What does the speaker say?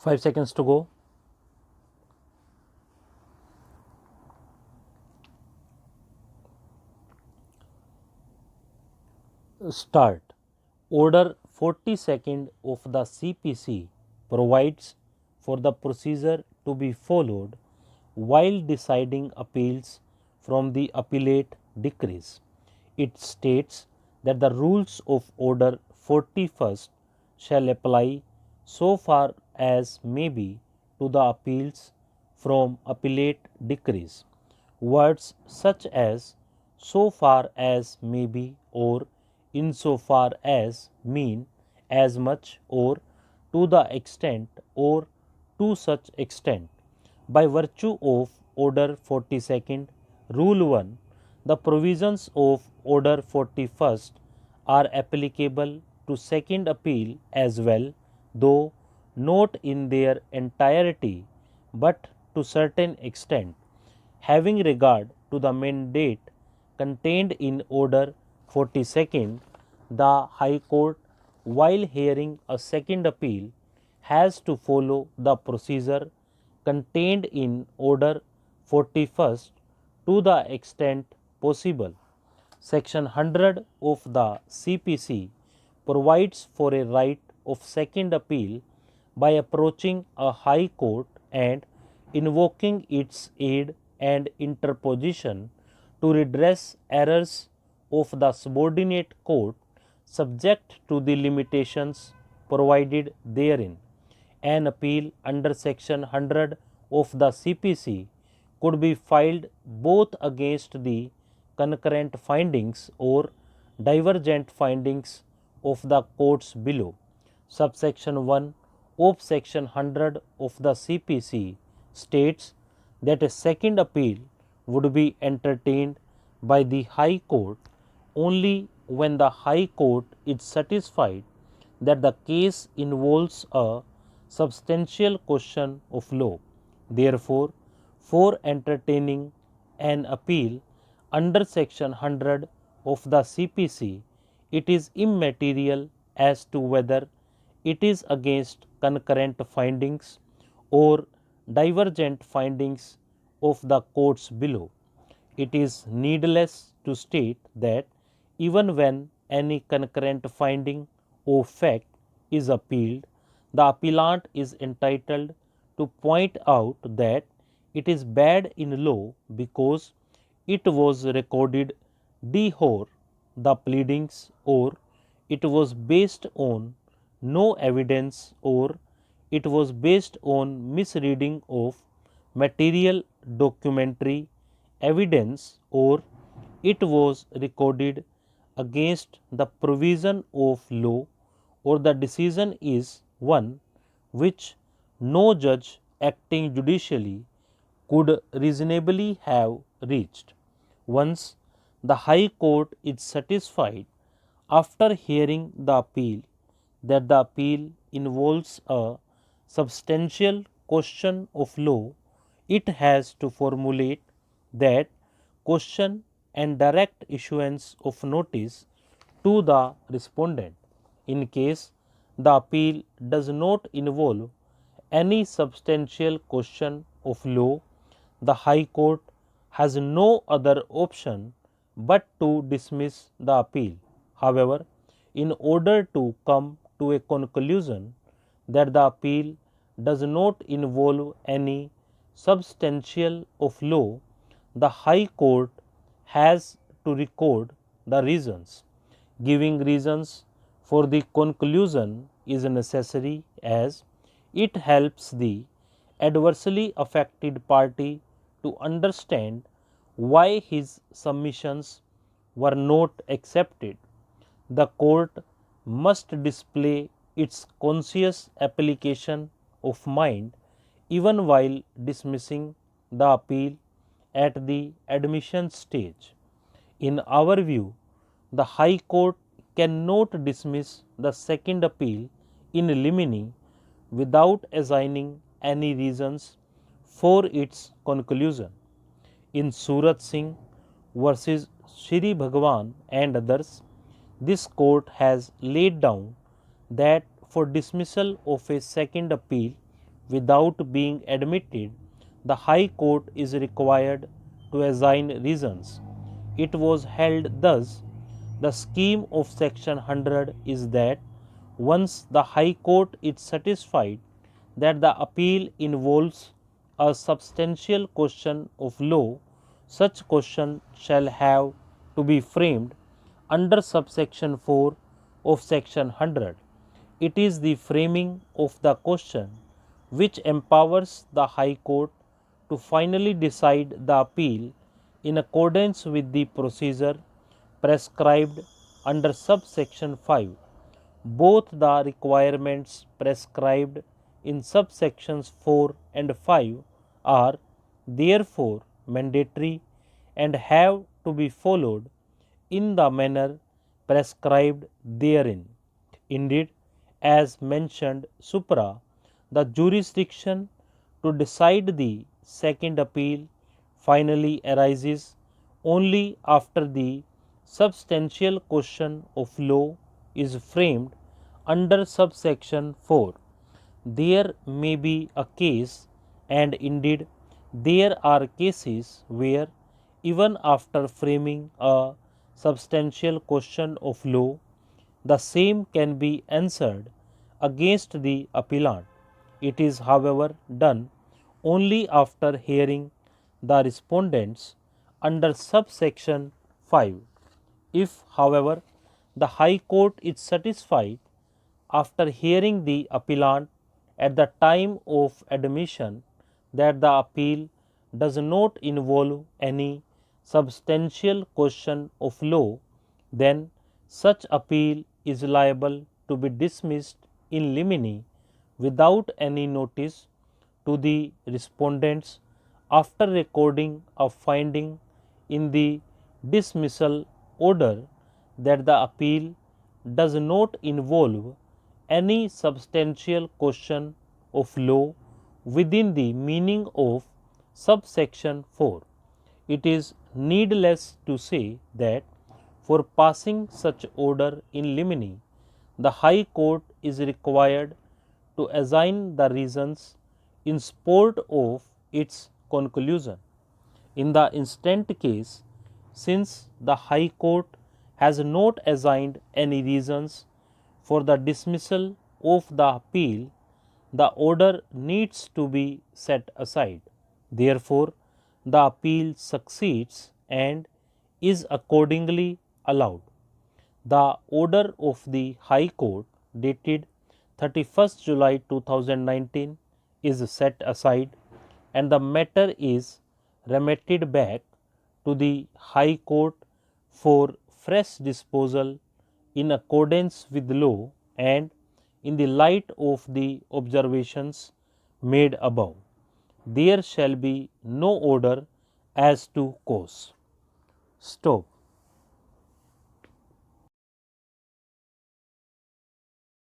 5 seconds to go. Start. Order 42nd of the CPC provides for the procedure to be followed while deciding appeals from the appellate decrees. It states that the rules of Order 41st shall apply so far as may be to the appeals from appellate decrees. Words such as so far as may be or insofar as mean as much or to the extent or to such extent. By virtue of Order 42nd, Rule 1, the provisions of Order 41st are applicable to second appeal as well, though not in their entirety but to certain extent. Having regard to the mandate contained in Order 42nd, the High Court, while hearing a second appeal, has to follow the procedure contained in Order 41st to the extent possible. Section 100 of the CPC provides for a right of second appeal by approaching a High Court and invoking its aid and interposition to redress errors of the subordinate court subject to the limitations provided therein. An appeal under Section 100 of the CPC could be filed both against the concurrent findings or divergent findings of the courts below. Subsection 1 of Section 100 of the CPC states that a second appeal would be entertained by the High Court only when the High Court is satisfied that the case involves a substantial question of law. Therefore, for entertaining an appeal under Section 100 of the CPC, it is immaterial as to whether it is against concurrent findings or divergent findings of the courts below. It is needless to state that even when any concurrent finding of fact is appealed, the appellant is entitled to point out that it is bad in law because it was recorded dehors the pleadings or it was based on no evidence or it was based on misreading of material documentary evidence or it was recorded against the provision of law or the decision is one which no judge acting judicially could reasonably have reached. Once the High Court is satisfied after hearing the appeal that the appeal involves a substantial question of law, it has to formulate that question and direct issuance of notice to the respondent. In case the appeal does not involve any substantial question of law, the High Court has no other option but to dismiss the appeal. However, in order to come to a conclusion that the appeal does not involve any substantial of law, the High Court has to record the reasons. Giving reasons for the conclusion is necessary as it helps the adversely affected party to understand why his submissions were not accepted. The court must display its conscious application of mind even while dismissing the appeal at the admission stage. In our view, the High Court cannot dismiss the second appeal in limine without assigning any reasons for its conclusion. In Surat Singh versus Shri Bhagwan and others, this court has laid down that for dismissal of a second appeal without being admitted, the High Court is required to assign reasons. It was held thus. The scheme of Section 100 is that once the High Court is satisfied that the appeal involves a substantial question of law, such question shall have to be framed under subsection 4 of Section 100. It is the framing of the question which empowers the High Court to finally decide the appeal in accordance with the procedure prescribed under subsection 5. Both the requirements prescribed in subsections 4 and 5 are therefore mandatory and have to be followed in the manner prescribed therein. Indeed, as mentioned supra, the jurisdiction to decide the second appeal finally arises only after the substantial question of law is framed under subsection 4. There may be a case, and indeed there are cases, where even after framing a substantial question of law, the same can be answered against the appellant. It is, however, done only after hearing the respondents under subsection 5. If, however, the High Court is satisfied after hearing the appellant at the time of admission that the appeal does not involve any substantial question of law, then such appeal is liable to be dismissed in limine without any notice to the respondents after recording a finding in the dismissal order that the appeal does not involve any substantial question of law within the meaning of subsection 4. It is needless to say that for passing such order in limine, the High Court is required to assign the reasons in support of its conclusion. In the instant case, since the High Court has not assigned any reasons for the dismissal of the appeal, the order needs to be set aside. Therefore, the appeal succeeds and is accordingly allowed. The order of the High Court dated 31st July 2019 is set aside, and the matter is remitted back to the High Court for fresh disposal in accordance with law and in the light of the observations made above. There shall be no order as to cause. Stop.